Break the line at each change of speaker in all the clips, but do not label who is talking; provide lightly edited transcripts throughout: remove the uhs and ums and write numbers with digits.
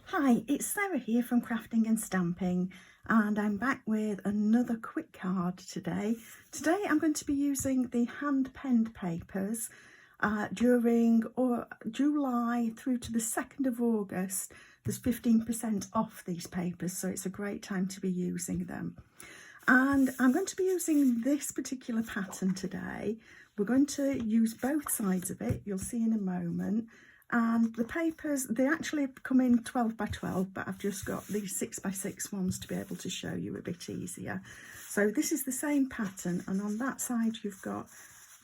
Hi, it's Sarah here from Crafting and Stamping, and I'm back with another quick card today. Today I'm going to be using the hand-penned papers during July through to the 2nd of August. There's 15% off these papers, so it's a great time to be using them. And I'm going to be using this particular pattern today. We're going to use both sides of it, you'll see in a moment. And the papers, they actually come in 12 by 12, but I've just got these 6 by 6 ones to be able to show you a bit easier. So this is the same pattern, and on that side you've got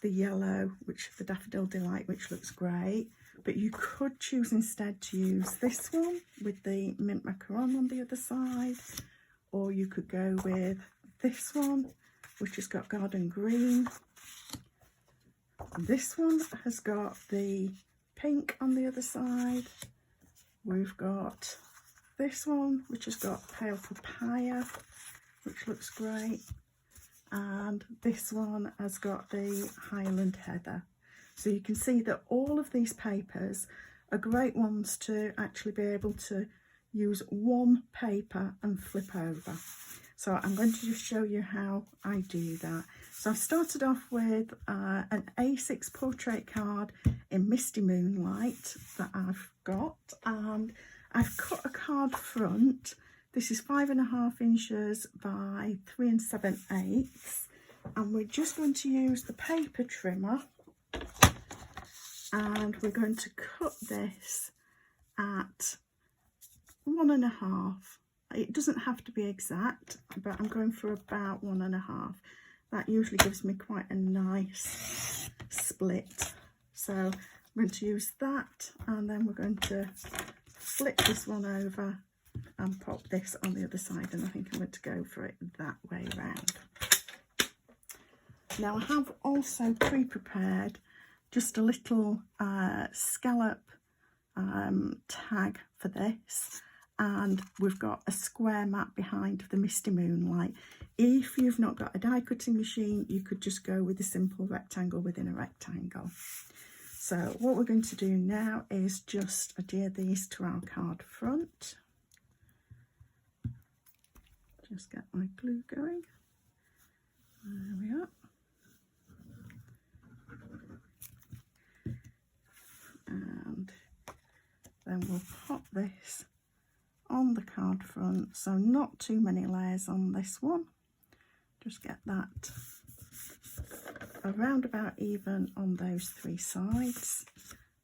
the yellow, which the Daffodil Delight, which looks great. But you could choose instead to use this one with the mint macaron on the other side, or you could go with this one, which has got garden green. This one has got the pink on the other side. We've got this one, which has got pale papaya, which looks great. And this one has got the Highland Heather. So you can see that all of these papers are great ones to actually be able to use one paper and flip over. So I'm going to just show you how I do that. So I've started off with an A6 portrait card in Misty Moonlight that I've got, and I've cut a card front. This is 5.5 inches by 3 7/8, and we're just going to use the paper trimmer, and we're going to cut this at 1.5. It doesn't have to be exact, but I'm going for about 1.5. That usually gives me quite a nice split. So I'm going to use that, and then we're going to flip this one over and pop this on the other side, and I think I'm going to go for it that way round. Now I have also pre-prepared just a little scallop tag for this, and we've got a square mat behind the Misty Moonlight. If you've not got a die cutting machine, you could just go with a simple rectangle within a rectangle. So what we're going to do now is just adhere these to our card front. Just get my glue going. There we are. And then we'll pop this on the card front, so not too many layers on this one. Just get that around about even on those 3 sides,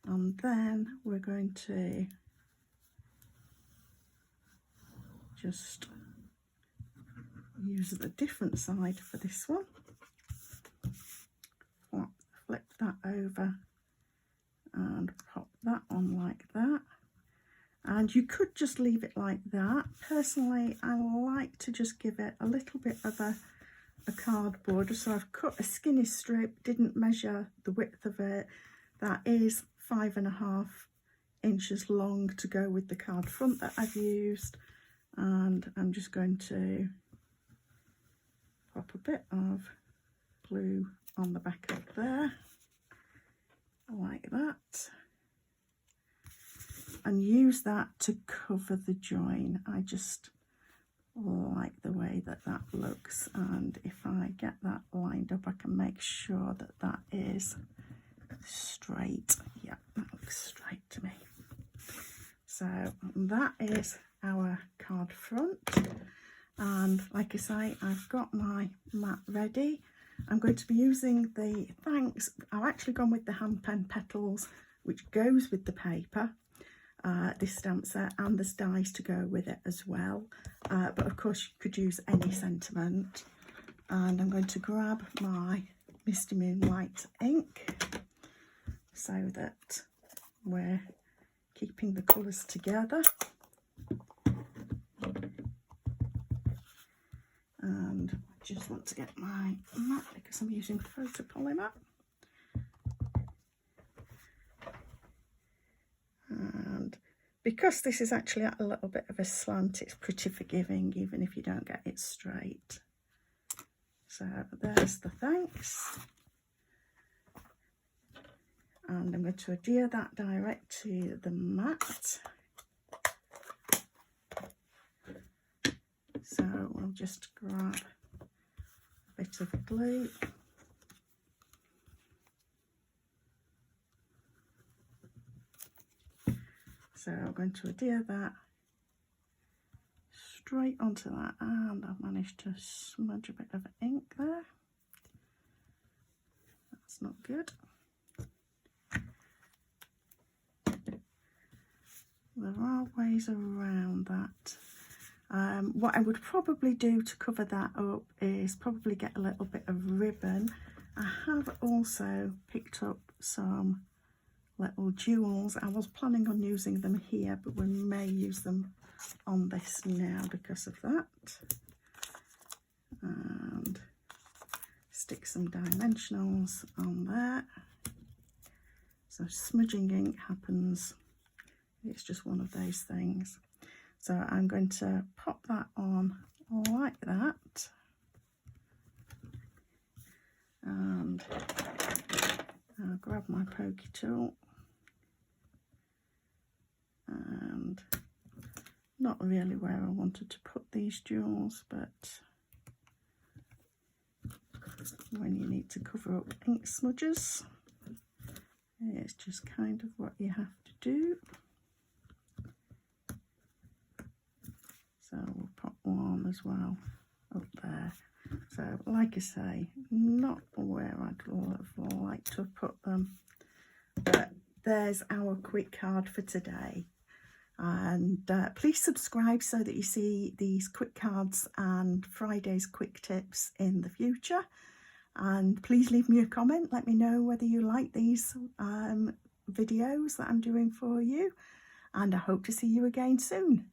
and then we're going to just use the different side for this one. Flip that over and pop that on like that. And you could just leave it like that. Personally, I like to just give it a little bit of a cardboard. So I've cut a skinny strip, didn't measure the width of it. That is 5.5 inches long to go with the card front that I've used. And I'm just going to pop a bit of glue on the back of there, like that. And use that to cover the join. I just like the way that that looks, and if I get that lined up, I can make sure that that is straight. Yeah, that looks straight to me. So that is our card front, and like I say, I've got my mat ready. I'm going to be using the thanks. I've actually gone with the hand pen petals, which goes with the paper. This stamp set, and there's dies to go with it as well, but of course you could use any sentiment. And I'm going to grab my Misty Moonlight ink so that we're keeping the colours together, and I just want to get my mat because I'm using photopolymer. And because this is actually at a little bit of a slant, it's pretty forgiving even if you don't get it straight. So there's the thanks. And I'm going to adhere that direct to the mat. So we'll just grab a bit of glue. So I'm going to adhere that straight onto that, and I've managed to smudge a bit of ink there. That's not good. There are ways around that. What I would probably do to cover that up is probably get a little bit of ribbon. I have also picked up some little jewels. I was planning on using them here, but we may use them on this now because of that. And stick some dimensionals on there. So smudging ink happens. It's just one of those things. So I'm going to pop that on like that. And I'll grab my pokey tool. And not really where I wanted to put these jewels, but when you need to cover up ink smudges, it's just kind of what you have to do. So we'll pop one as well up there. So like I say, not where I'd have liked to have put them, but there's our quick card for today. And please subscribe so that you see these quick cards and Friday's quick tips in the future. And please leave me a comment, let me know whether you like these videos that I'm doing for you, and I hope to see you again soon.